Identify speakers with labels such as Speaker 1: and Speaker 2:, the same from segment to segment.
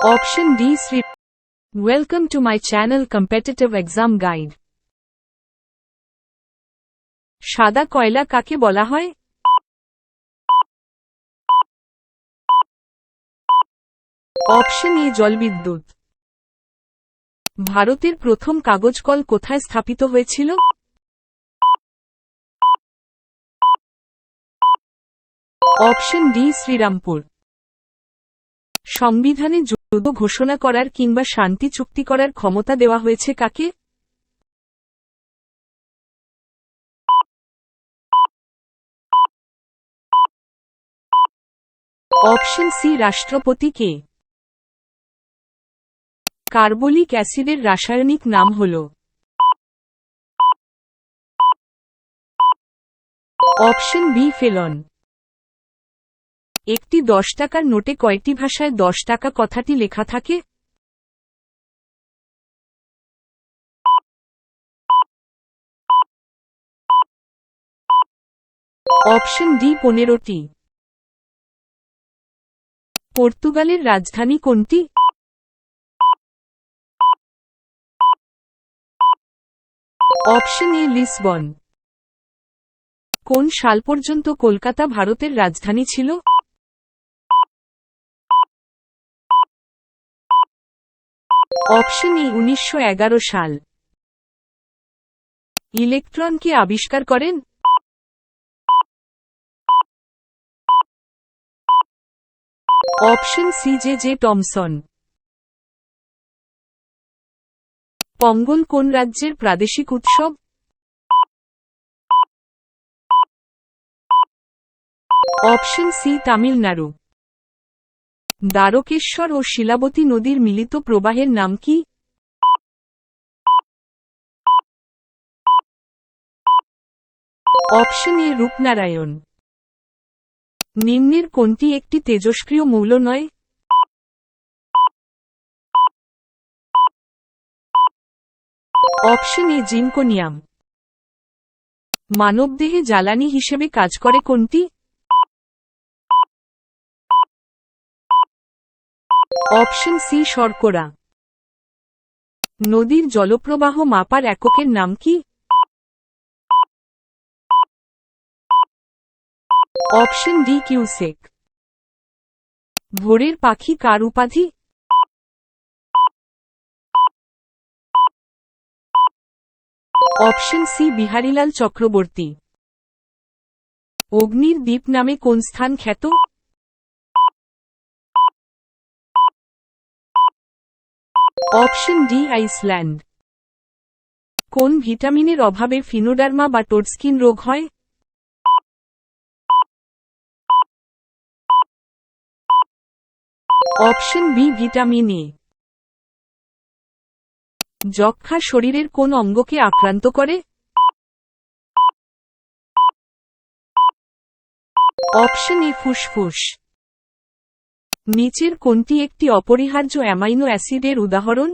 Speaker 1: Option D Sri. Welcome to my channel Competitive Exam Guide. সাদা কয়লা কাকে বলা হয়? অপশন এ জলবিদ্যুৎ। ভারতের প্রথম কাগজ কল কোথায় স্থাপিত হয়েছিল? Option D Serampore. সংবিধানে যুদ্ধ ঘোষণা করার কিংবা শান্তি চুক্তি করার ক্ষমতা দেওয়া হয়েছে কাকে? অপশন সি রাষ্ট্রপতিকে। কার্বলিক অ্যাসিডের রাসায়নিক নাম হল? অপশন বি ফেলন। একটি 10 টাকার নোটে কয়টি ভাষায় 10 টাকা কথাটি লেখা থাকে? অপশন ডি 15টি। পর্তুগালের রাজধানী কোনটি? Option A Lisbon. কোন সাল পর্যন্ত কলকাতা ভারতের রাজধানী ছিল? অপশন এ 1911 সাল। ইলেকট্রন কে আবিষ্কার করেন? Option C J J Thomson. Pongal কোন রাজ্যের প্রাদেশিক উৎসব? Option C Tamil Nadu. দ্বারকেশ্বর ও শিলাবতী নদীর মিলিত প্রবাহের নাম কি? Option A Rupnarayan. নিম্নের কোনটি একটি তেজস্ক্রিয় মৌল নয়? Option A zirconium. মানবদেহে জ্বালানি হিসেবে কাজ করে কোনটি? অপশন সি শর্করা। নদীর জলপ্রবাহ মাপার এককের নাম কি? Option D cusec. ভোরের পাখি কার উপাধি? Option C Biharilal Chakraborty. অগ্নির দ্বীপ নামে কোন স্থান খ্যাত? Option D Iceland. কোন ভিটামিনের অভাবে ফিনোডার্মা বা টোডস্কিন রোগ হয়? Option B vitamin A. যক্ষ্মা শরীরের কোন অঙ্গকে আক্রান্ত করে? অপশন এ ফুসফুস। নিচের কোনটি একটি অপরিহার্য অ্যামাইনো অ্যাসিডের উদাহরণ?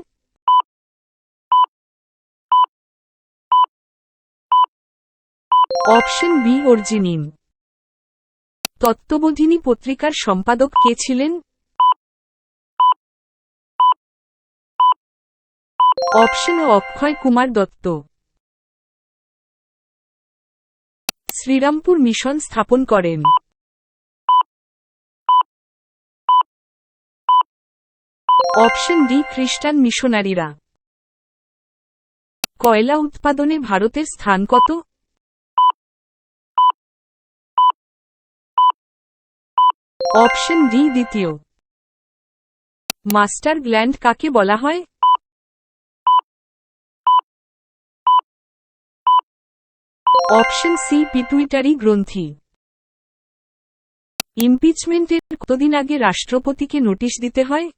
Speaker 1: Option B অর্জিনিন। তত্ত্ববোধিনী পত্রিকার সম্পাদক কে ছিলেন? অপশন ও অক্ষয় কুমার দত্ত। শ্রীরামপুর মিশন স্থাপন করেন? অপশন ডি খ্রিস্টান মিশনারিরা। কয়লা উৎপাদনে ভারতের স্থান কত? অপশন ডি দ্বিতীয়। মাস্টার গ্ল্যান্ড কাকে বলা হয়? অপশন সি পিটুইটারি গ্রন্থি। ইমপিচমেন্টের কতদিন আগে রাষ্ট্রপতিকে নোটিশ দিতে হয়?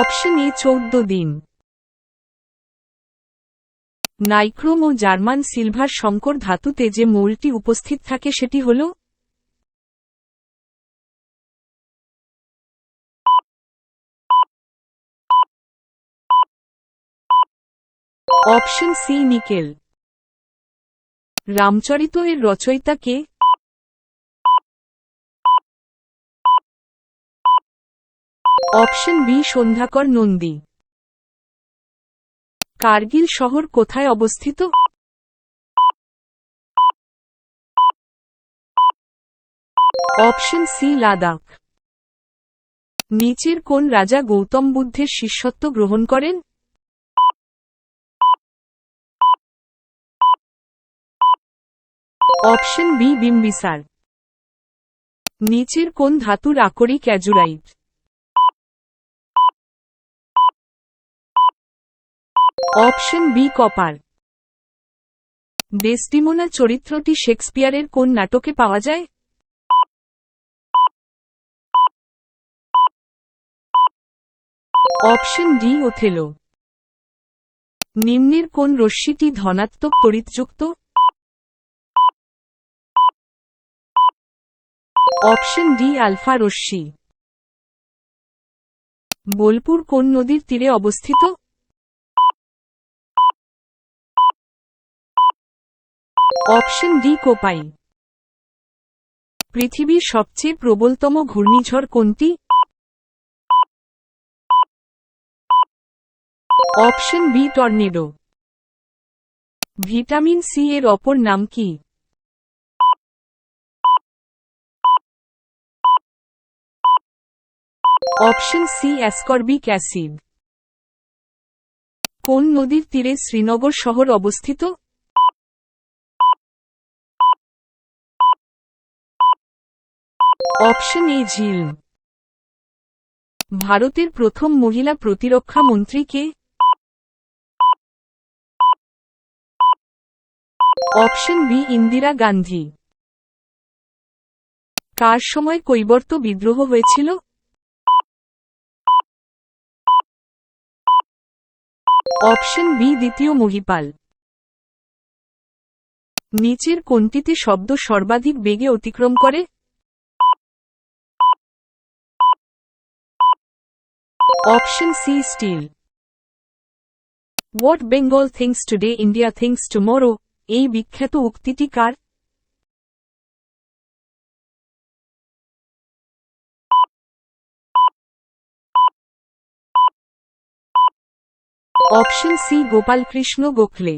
Speaker 1: অপশন এ 14 দিন। নাইক্রোম ও জার্মান সিলভার সংকর ধাতুতে যে মৌলটি উপস্থিত থাকে সেটি হল? Option C nickel. রামচরিত এর রচয়িতা কে? Option B Sandhyakar Nandi. কার্গিল শহর কোথায় অবস্থিত? Option C Ladakh. নিচের কোন রাজা গৌতম বুদ্ধের শিষ্যত্ব গ্রহণ করেন? Option B Bimbisara. নিচের কোন ধাতুর আকরিক azurite? Option B copper. Desdemona চরিত্রটি শেক্সপিয়ারের কোন নাটকে পাওয়া যায়? Option D Othello. নিম্নের কোন রশ্মিটি ধনাত্মক তড়িৎযুক্ত? অপশন ডি আলফা রশ্মি। বোলপুর কোন নদীর তীরে অবস্থিত? Option D Kopai. পৃথিবীর সবচেয়ে প্রবলতম ঘূর্ণিঝড় কোনটি? Option B tornado. Vitamin C এর অপর নাম কি? Option C ascorbic acid. কোন নদীর তীরে শ্রীনগর শহর অবস্থিত? অপশন এ ঝিল। ভারতের প্রথম মহিলা প্রতিরক্ষা মন্ত্রী কে? Option B Indira Gandhi. কার সময় কৈবর্ত বিদ্রোহ হয়েছিল? অপশন বি দ্বিতীয় মহিপাল। নিচের কোনটিতে শব্দ সর্বাধিক বেগে অতিক্রম করে? Option C steel. What Bengal thinks today India thinks tomorrow, এই বিখ্যাত উক্তিটি কার? Option C Gopalkrishna Gokhale.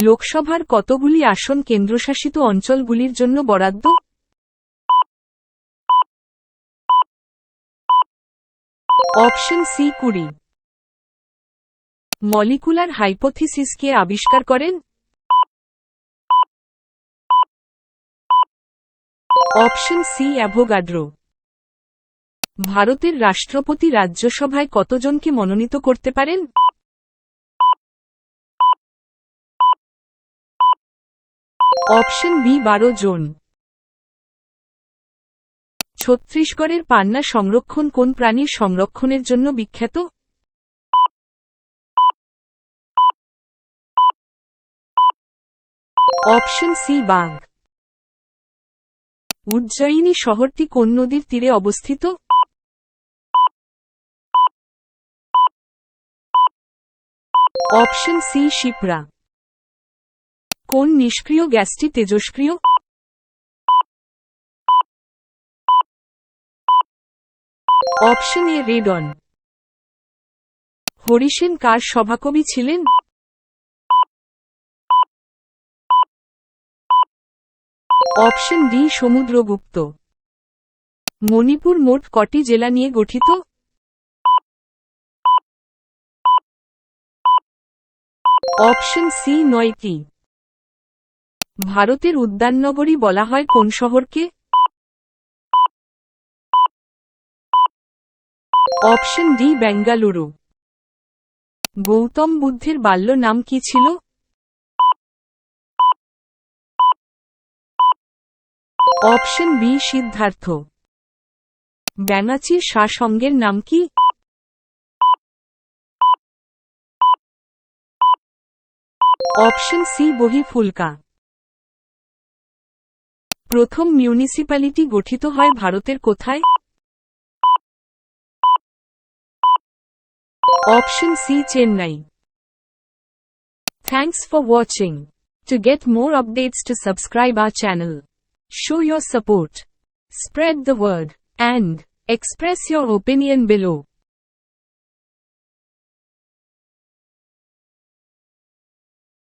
Speaker 1: লোকসভার কতগুলি আসন কেন্দ্রশাসিত অঞ্চলগুলির জন্য বরাদ্দ? Option C 20। মলিকুলার হাইপোথিসিস কে আবিষ্কার করেন? Option C Avogadro. ভারতের রাষ্ট্রপতি রাজ্যসভায় কতজনকে মনোনীত করতে পারেন? অপশন বি 12 জন। ছত্তিশগড়ের পান্না সংরক্ষণ কোন প্রাণীর সংরক্ষণের জন্য বিখ্যাত? অপশন সি বাঘ। উজ্জয়িনী শহরটি কোন নদীর তীরে অবস্থিত? Option C Shipra. কোন নিষ্ক্রিয় গ্যাসটি তেজস্ক্রিয়? Option A radon. হরিসেন কার সভাকবি ছিলেন? Option D Samudragupta. মণিপুর মোট কটি জেলা নিয়ে গঠিত? অপশন সি 9টি। ভারতের উদ্যাননগরী বলা হয় কোন শহরকে? Option D Bengaluru. গৌতম বুদ্ধের বাল্য নাম কি ছিল? Option B Siddhartha. ব্যানার্জির শাসঙ্গের নাম কি? অপশন সি বহি ফুলকা। প্রথম মিউনিসিপ্যালিটি গঠিত হয় ভারতের কোথায়? Option C Chennai. Thanks for watching. To get more updates, to subscribe our channel. Show your support. Spread the word. And Express your opinion below.